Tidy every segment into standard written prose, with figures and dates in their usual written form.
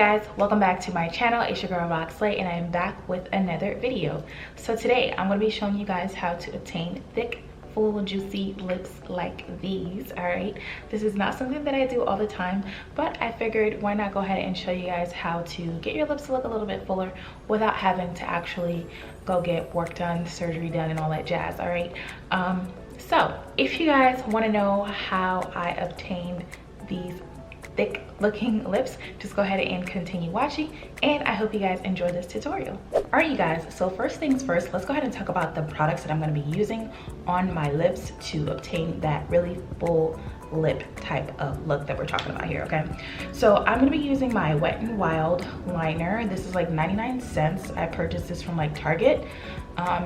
guys, welcome back to my channel. It's your girl Roxslay and I am back with another video. So today I'm going to be showing you guys how to obtain thick, full, juicy lips like these. All right, this is not something that I do all the time, but I figured why not go ahead and show you guys how to get your lips to look a little bit fuller without having to actually go get work done, surgery done, and all that jazz. All right, so if you guys want to know how I obtained these thick looking lips, just go ahead and continue watching, and I hope you guys enjoy this tutorial. All right, you guys, so first things first, let's go ahead and talk about the products that I'm going to be using on my lips to obtain that really full lip type of look that we're talking about here. Okay, so I'm going to be using my Wet n Wild liner. This is like 99 cents. I purchased this from like Target.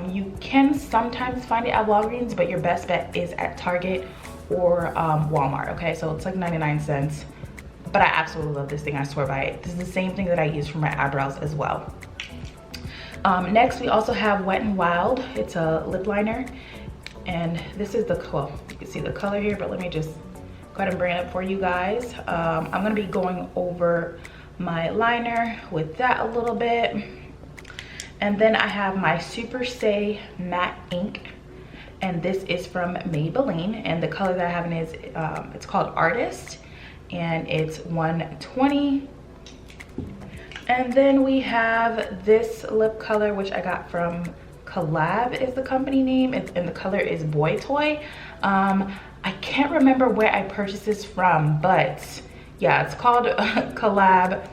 You can sometimes find it at Walgreens, but your best bet is at Target or Walmart. Okay, so it's like 99 cents. But I absolutely love this thing, I swear by it. This is the same thing that I use for my eyebrows as well. Next, we also have Wet n Wild. It's a lip liner. And this is the, well, you can see the color here, but let me just go ahead and bring it up for you guys. I'm gonna be going over my liner with that a little bit. And then I have my Super Stay Matte Ink. And this is from Maybelline. And the color that I have in is, it's called Artist. And it's 120. And then we have this lip color, which I got from Collab is the company name, and the color is Boy Toy. I can't remember where I purchased this from, but yeah, it's called Collab,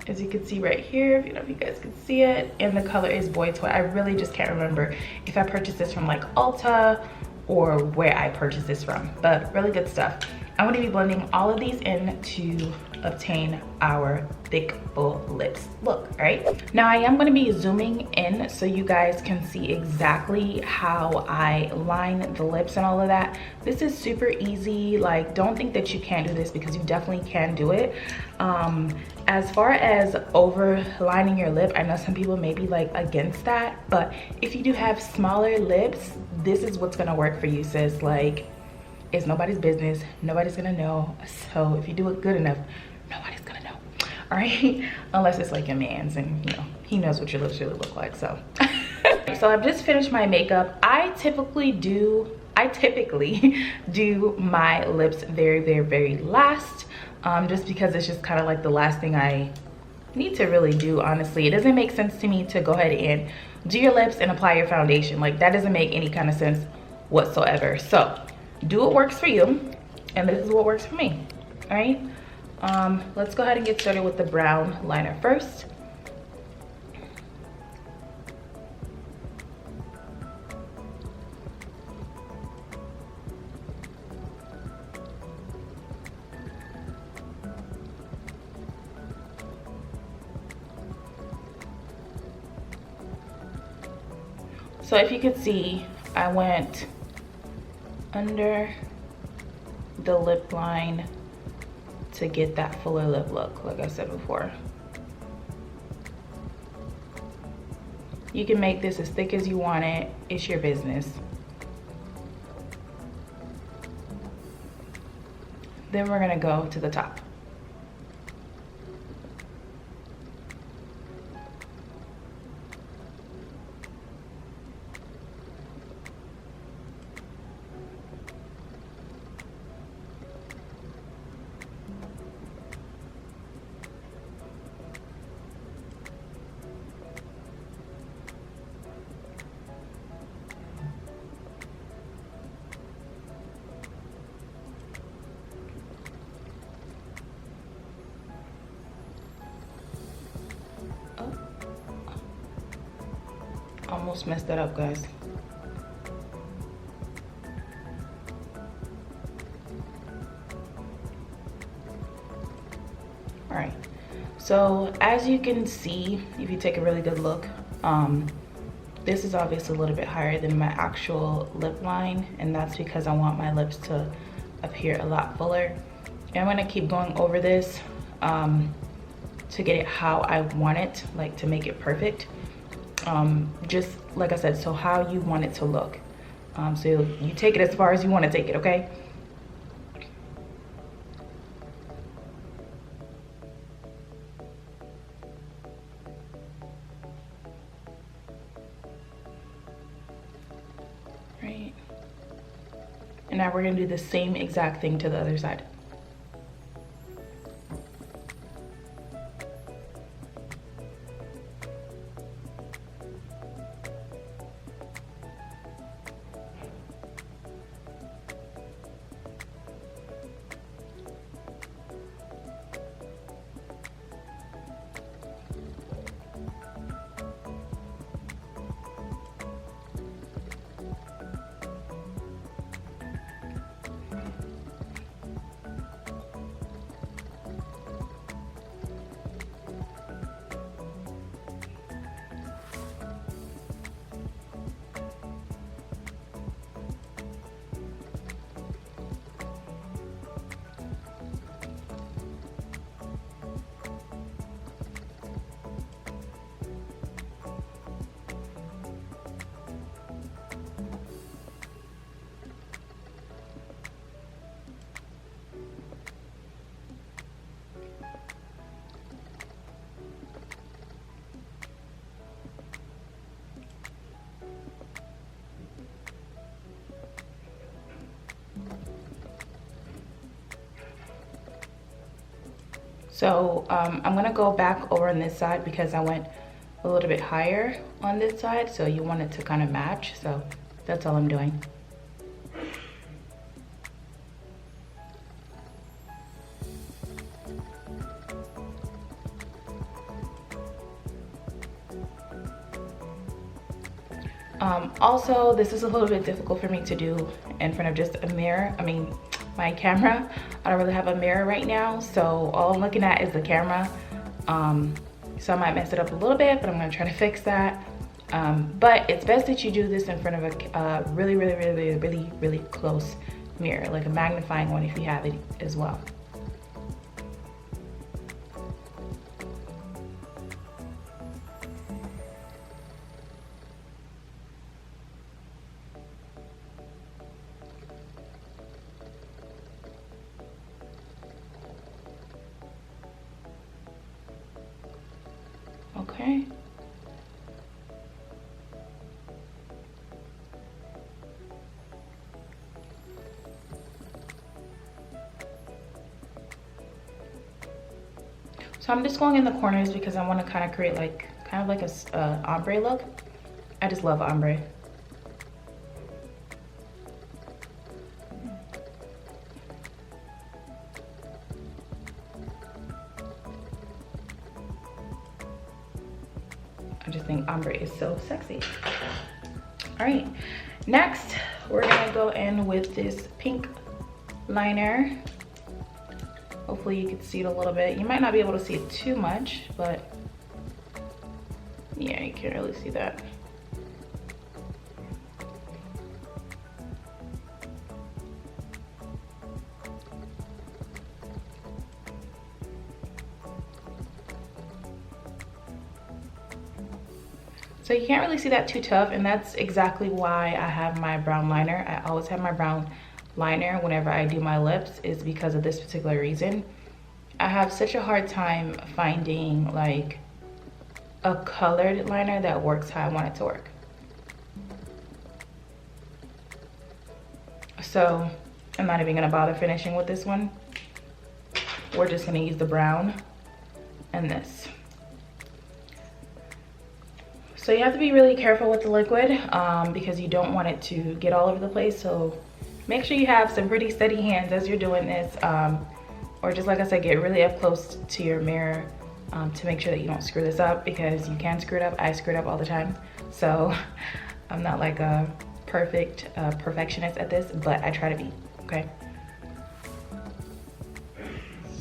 as you can see right here. If you know, if you guys can see it, and the color is Boy Toy. I really just can't remember if I purchased this from like Ulta or where I purchased this from, but really good stuff. I'm going to be blending all of these in to obtain our thick, full lips look. All right, now I am going to be zooming in so you guys can see exactly how I line the lips and all of that. This is super easy. Like, don't think that you can't do this, because you definitely can do it. As far as overlining your lip, I know some people may be like against that, but if you do have smaller lips, this is what's going to work for you, sis. Like, it's nobody's business, nobody's gonna know. So if you do it good enough, nobody's gonna know. All right, unless it's like your man's and you know he knows what your lips really look like. So so I've just finished my makeup. I typically do my lips very last, just because it's just kind of like the last thing I need to really do. Honestly, it doesn't make sense to me to go ahead and do your lips and apply your foundation. Like, that doesn't make any kind of sense whatsoever. So do what works for you, and this is what works for me. All right, let's go ahead and get started with the brown liner first. So if you could see, I went under the lip line to get that fuller lip look, like I said before. You can make this as thick as you want it. It's your business. Then we're gonna go to the top. Almost messed that up, guys. All right, so as you can see, if you take a really good look, this is obviously a little bit higher than my actual lip line, and that's because I want my lips to appear a lot fuller. And I'm gonna keep going over this to get it how I want it, like to make it perfect. Just like I said, so how you want it to look. So you take it as far as you want to take it, okay? And now we're gonna do the same exact thing to the other side. So I'm gonna go back over on this side because I went a little bit higher on this side, so you want it to kind of match. So that's all I'm doing. Also, this is a little bit difficult for me to do in front of just a mirror. I mean, my camera. I don't really have a mirror right now, so all I'm looking at is the camera. So I might mess it up a little bit, but I'm gonna try to fix that. But it's best that you do this in front of a really close mirror, like a magnifying one if you have it as well. Okay. So I'm just going in the corners because I want to kind of create like kind of like a ombre look. I just love ombre. I just think ombre is so sexy. All right, next we're gonna go in with this pink liner. Hopefully you can see it a little bit. You might not be able to see it too much, but yeah, you can't really see that. So you can't really see that too tough, and that's exactly why I have my brown liner. I always have my brown liner whenever I do my lips, is because of this particular reason. I have such a hard time finding like a colored liner that works how I want it to work. So I'm not even gonna bother finishing with this one. We're just gonna use the brown and this. So you have to be really careful with the liquid because you don't want it to get all over the place. So make sure you have some pretty steady hands as you're doing this, or just like I said, get really up close to your mirror to make sure that you don't screw this up, because you can screw it up. I screw it up all the time. So I'm not like a perfectionist at this, but I try to be, okay?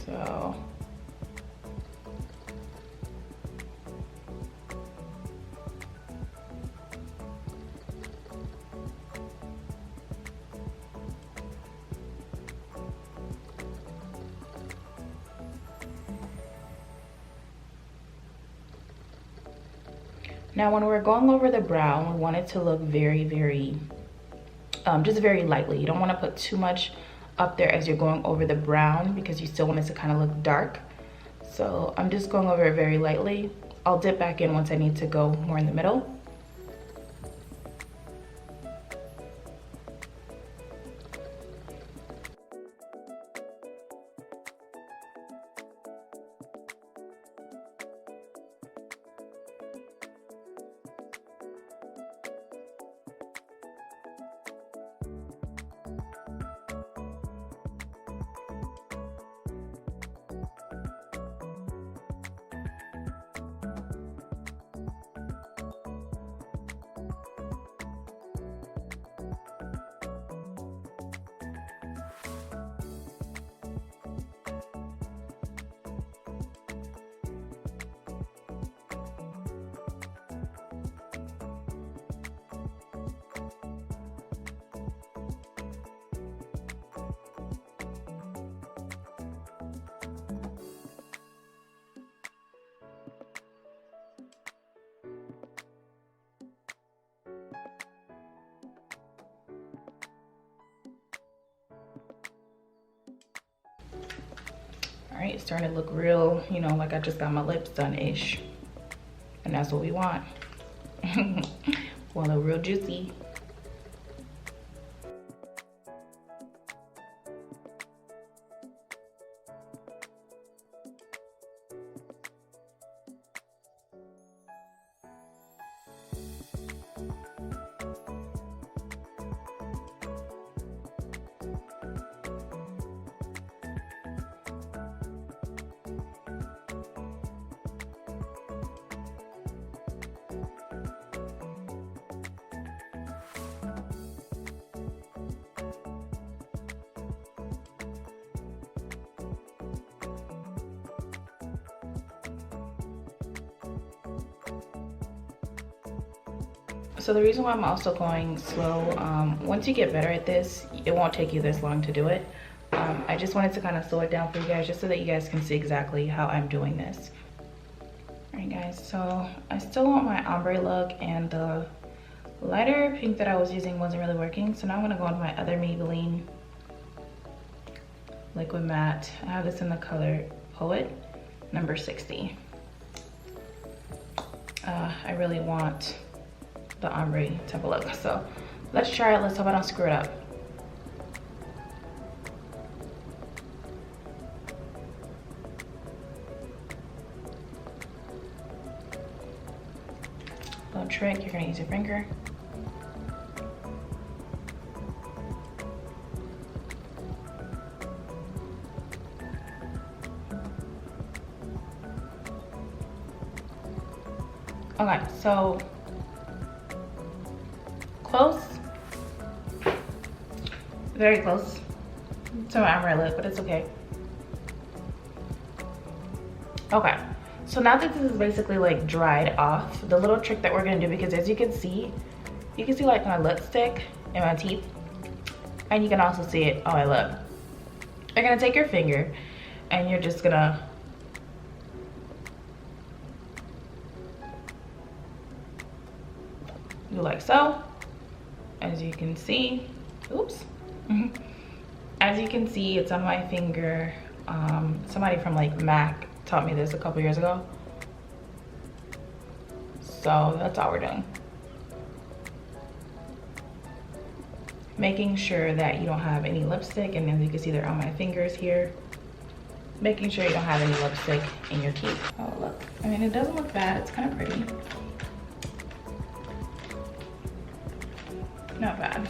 So. Now when we're going over the brown, we want it to look very, just very lightly. You don't want to put too much up there as you're going over the brown, because you still want it to kind of look dark. So I'm just going over it very lightly. I'll dip back in once I need to go more in the middle. right, it's starting to look real, you know, like I just got my lips done-ish. And that's what we want. Want a real juicy. So the reason why I'm also going slow, once you get better at this, it won't take you this long to do it. I just wanted to kind of slow it down for you guys just so that you guys can see exactly how I'm doing this. Alright guys, so I still want my ombre look, and the lighter pink that I was using wasn't really working. So now I'm going to go on my other Maybelline liquid matte. I have this in the color Poet number 60. I really want the ombre type of look, so let's try it. Let's hope I don't screw it up. Little trick, you're gonna use your finger. Okay, so close, very close to my ombre look, but it's okay. Okay, so now that this is basically like dried off, the little trick that we're gonna do, because as you can see like my lipstick in my teeth, and you can also see it on my lip. You're gonna take your finger and you're just gonna do like so. As you can see, oops. As you can see, it's on my finger. Somebody from like MAC taught me this a couple years ago. So that's all we're doing. Making sure that you don't have any lipstick, and then you can see they're on my fingers here. Making sure you don't have any lipstick in your teeth. Oh look, I mean, it doesn't look bad, it's kind of pretty. Not bad.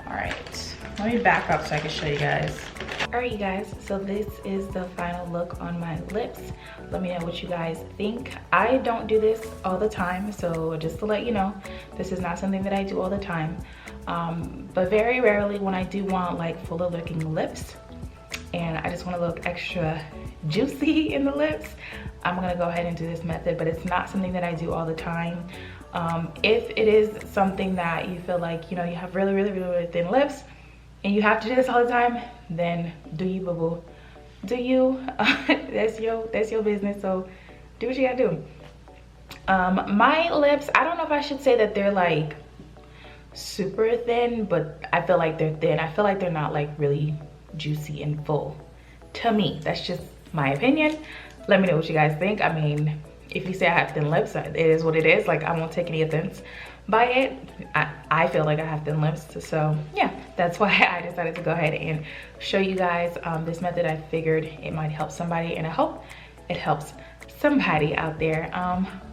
All right, let me back up so I can show you guys. All right, you guys, so this is the final look on my lips. Let me know what you guys think. I don't do this all the time, so just to let you know, this is not something that I do all the time. But very rarely, when I do want like fuller looking lips and I just want to look extra juicy in the lips, I'm gonna go ahead and do this method, but it's not something that I do all the time. If it is something that you feel like, you know, you have really thin lips and you have to do this all the time, then do you, boo-boo. Do you. That's your business, so do what you gotta do. My lips, I don't know if I should say that they're like super thin, but I feel like they're thin. I feel like they're not like really juicy and full. To me, that's just my opinion. Let me know what you guys think. I mean, if you say I have thin lips, it is what it is. Like, I won't take any offense by it. I feel like I have thin lips, so yeah, that's why I decided to go ahead and show you guys this method. I figured it might help somebody, and I hope it helps somebody out there.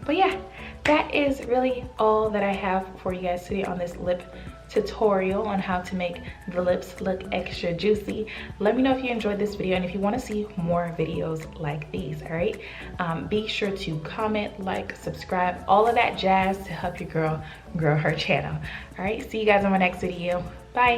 But yeah, that is really all that I have for you guys today on this lip tutorial on how to make the lips look extra juicy. Let me know if you enjoyed this video and if you want to see more videos like these. All right, be sure to comment, like, subscribe, all of that jazz to help your girl grow her channel. All right, see you guys on my next video. Bye.